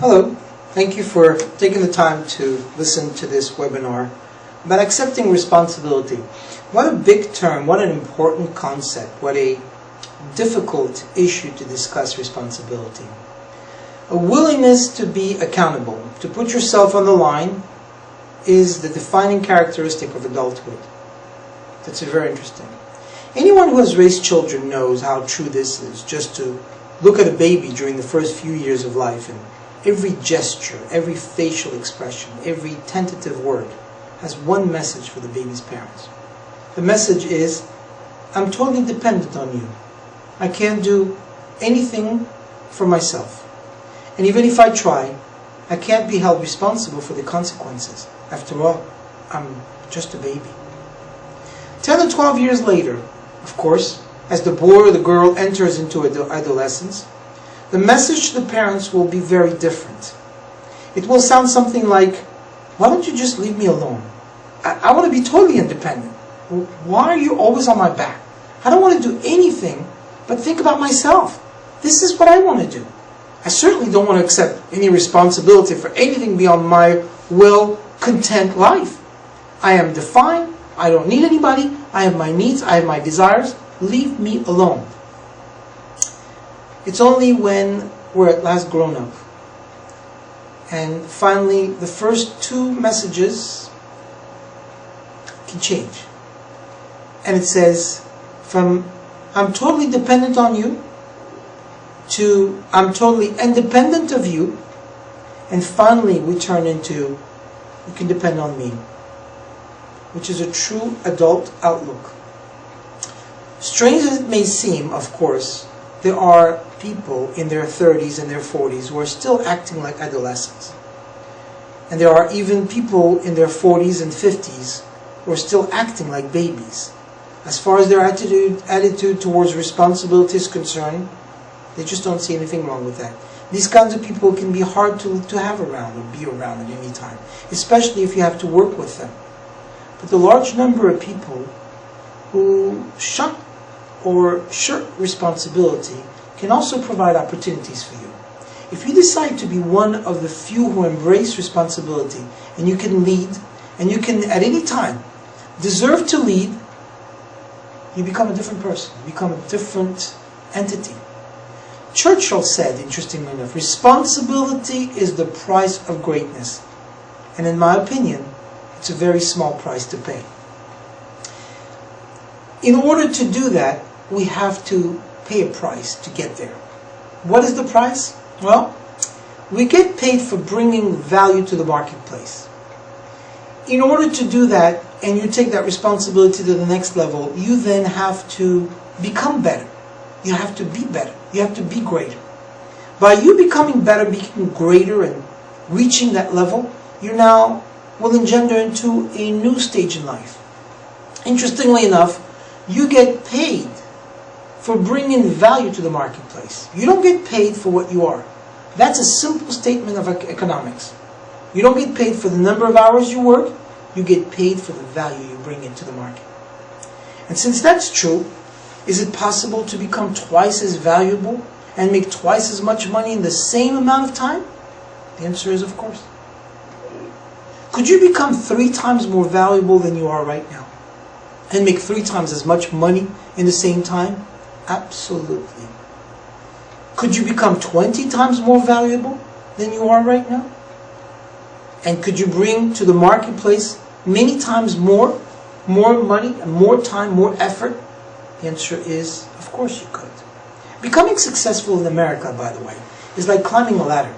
Hello, thank you for taking the time to listen to this webinar about accepting responsibility. What a big term, what an important concept, what a difficult issue to discuss responsibility. A willingness to be accountable, to put yourself on the line, is the defining characteristic of adulthood. That's very interesting. Anyone who has raised children knows how true this is, just to look at a baby during the first few years of life, and every gesture, every facial expression, every tentative word has one message for the baby's parents. The message is, I'm totally dependent on you. I can't do anything for myself. And even if I try, I can't be held responsible for the consequences. After all, I'm just a baby. 10 or 12 years later, of course, as the boy or the girl enters into adolescence, the message to the parents will be very different. It will sound something like, why don't you just leave me alone? I want to be totally independent. Why are you always on my back? I don't want to do anything but think about myself. This is what I want to do. I certainly don't want to accept any responsibility for anything beyond my well-content life. I am defined. I don't need anybody. I have my needs. I have my desires. Leave me alone. It's only when we're at last grown up and finally the first two messages can change. And it says, from I'm totally dependent on you to I'm totally independent of you, and finally we turn into you can depend on me, which is a true adult outlook. Strange as it may seem, of course, there are people in their 30s and their 40s who are still acting like adolescents. And there are even people in their 40s and 50s who are still acting like babies. As far as their attitude towards responsibility is concerned, they just don't see anything wrong with that. These kinds of people can be hard to have around or be around at any time, especially if you have to work with them. But the large number of people who shirk responsibility can also provide opportunities for you. If you decide to be one of the few who embrace responsibility, and you can lead, and you can at any time deserve to lead, you become a different person. You become a different entity. Churchill said, interestingly enough, responsibility is the price of greatness. And in my opinion, it's a very small price to pay. In order to do that, we have to pay a price to get there. What is the price? Well, we get paid for bringing value to the marketplace. In order to do that, and you take that responsibility to the next level, you then have to become better. You have to be better. You have to be greater. By you becoming better, becoming greater, and reaching that level, you now will engender into a new stage in life. Interestingly enough, you get paid for bringing value to the marketplace. You don't get paid for what you are. That's a simple statement of economics. You don't get paid for the number of hours you work. You get paid for the value you bring into the market. And since that's true, is it possible to become twice as valuable and make twice as much money in the same amount of time? The answer is of course. Could you become 3 times more valuable than you are right now and make 3 times as much money in the same time? Absolutely. Could you become 20 times more valuable than you are right now? And could you bring to the marketplace many times more money, more time, more effort? The answer is, of course you could. Becoming successful in America, by the way, is like climbing a ladder.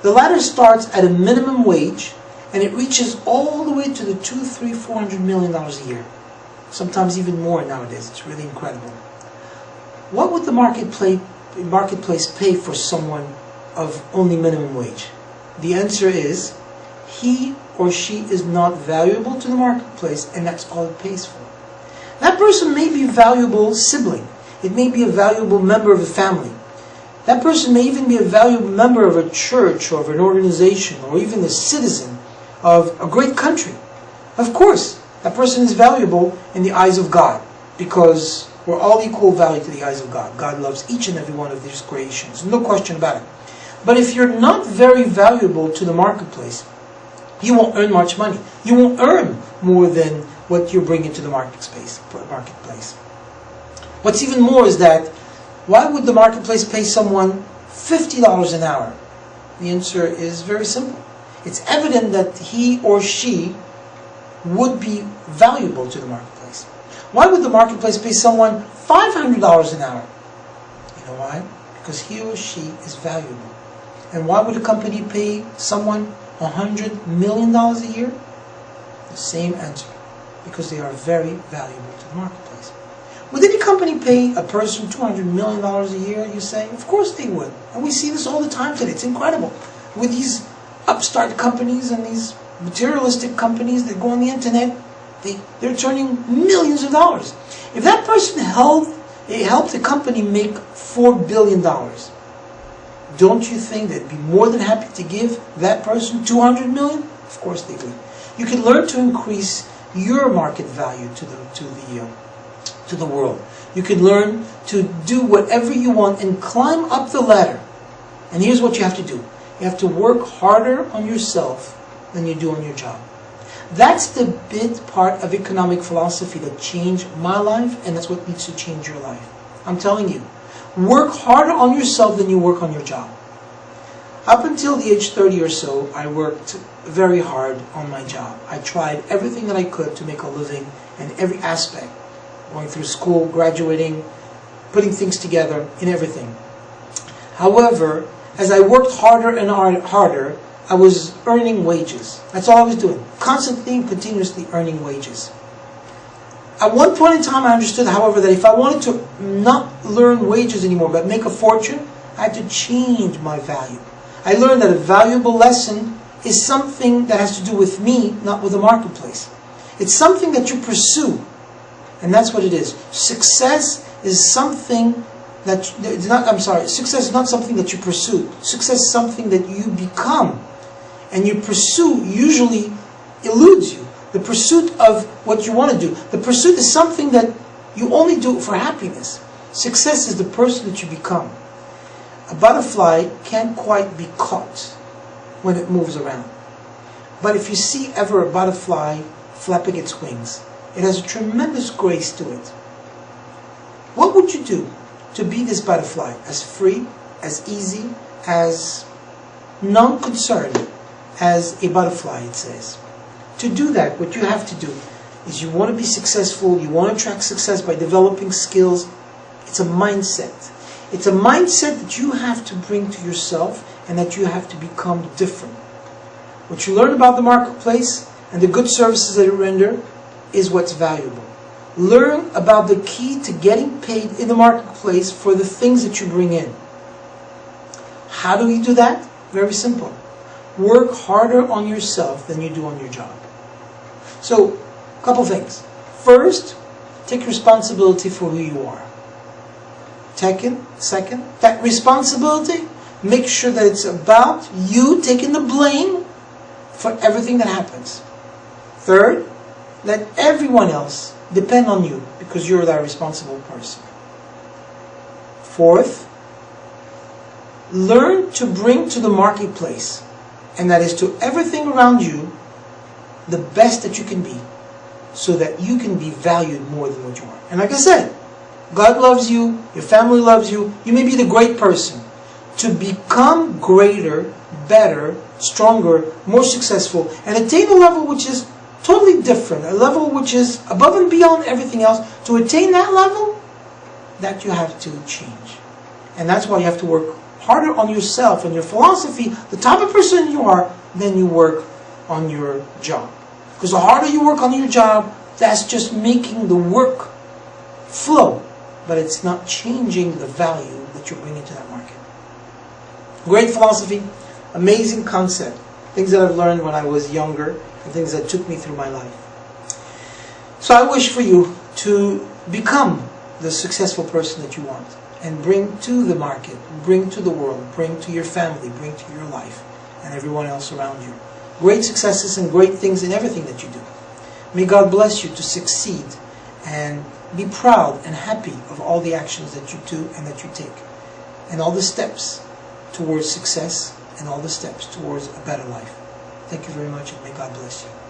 The ladder starts at a minimum wage, and it reaches all the way to the $200, $300, $400 million a year. Sometimes even more nowadays. It's really incredible. What would the marketplace pay for someone of only minimum wage? The answer is, he or she is not valuable to the marketplace, and that's all it pays for. That person may be a valuable sibling. It may be a valuable member of a family. That person may even be a valuable member of a church or of an organization, or even a citizen of a great country. Of course, that person is valuable in the eyes of God, because we're all equal value to the eyes of God. God loves each and every one of these creations. No question about it. But if you're not very valuable to the marketplace, you won't earn much money. You won't earn more than what you're bringing to the marketplace. What's even more is that, why would the marketplace pay someone $50 an hour? The answer is very simple. It's evident that he or she would be valuable to the marketplace. Why would the marketplace pay someone $500 an hour? You know why? Because he or she is valuable. And why would a company pay someone $100 million a year? The same answer. Because they are very valuable to the marketplace. Would any company pay a person $200 million a year, you say? Of course they would. And we see this all the time today. It's incredible. With these upstart companies and these materialistic companies that go on the internet, they're turning millions of dollars. If that person helped the company make $4 billion, don't you think they'd be more than happy to give that person $200 million? Of course they would. You can learn to increase your market value to the world. You can learn to do whatever you want and climb up the ladder. And here's what you have to do. You have to work harder on yourself than you do on your job. That's the big part of economic philosophy that changed my life, and that's what needs to change your life. I'm telling you, work harder on yourself than you work on your job. Up until the age 30 or so, I worked very hard on my job. I tried everything that I could to make a living in every aspect. Going through school, graduating, putting things together, in everything. However, as I worked harder and harder, I was earning wages. That's all I was doing. Constantly and continuously earning wages. At one point in time, I understood, however, that if I wanted to not learn wages anymore, but make a fortune, I had to change my value. I learned that a valuable lesson is something that has to do with me, not with the marketplace. It's something that you pursue. And that's what it is. Success is something that success is not something that you pursue. Success is something that you become. And you pursue usually eludes you. The pursuit of what you want to do. The pursuit is something that you only do for happiness. Success is the person that you become. A butterfly can't quite be caught when it moves around. But if you see ever a butterfly flapping its wings, it has a tremendous grace to it. What would you do to be this butterfly? As free, as easy, as non-concerned as a butterfly, it says. To do that, what you have to do is you want to be successful, you want to attract success by developing skills. It's a mindset. It's a mindset that you have to bring to yourself and that you have to become different. What you learn about the marketplace and the good services that it render is what's valuable. Learn about the key to getting paid in the marketplace for the things that you bring in. How do you do that? Very simple. Work harder on yourself than you do on your job. So, a couple things. First, take responsibility for who you are. Second, that responsibility, make sure that it's about you taking the blame for everything that happens. Third, let everyone else depend on you because you're that responsible person. Fourth, learn to bring to the marketplace, and that is to everything around you, the best that you can be so that you can be valued more than what you are. And like I said, God loves you, your family loves you, you may be the great person. To become greater, better, stronger, more successful, and attain a level which is totally different, a level which is above and beyond everything else, to attain that level, that you have to change. And that's why you have to work harder on yourself and your philosophy, the type of person you are, than you work on your job. Because the harder you work on your job, that's just making the work flow, but it's not changing the value that you're bringing to that market. Great philosophy, amazing concept, things that I've learned when I was younger, and things that took me through my life. So I wish for you to become the successful person that you want and bring to the market, bring to the world, bring to your family, bring to your life and everyone else around you. Great successes and great things in everything that you do. May God bless you to succeed and be proud and happy of all the actions that you do and that you take and all the steps towards success and all the steps towards a better life. Thank you very much, and may God bless you.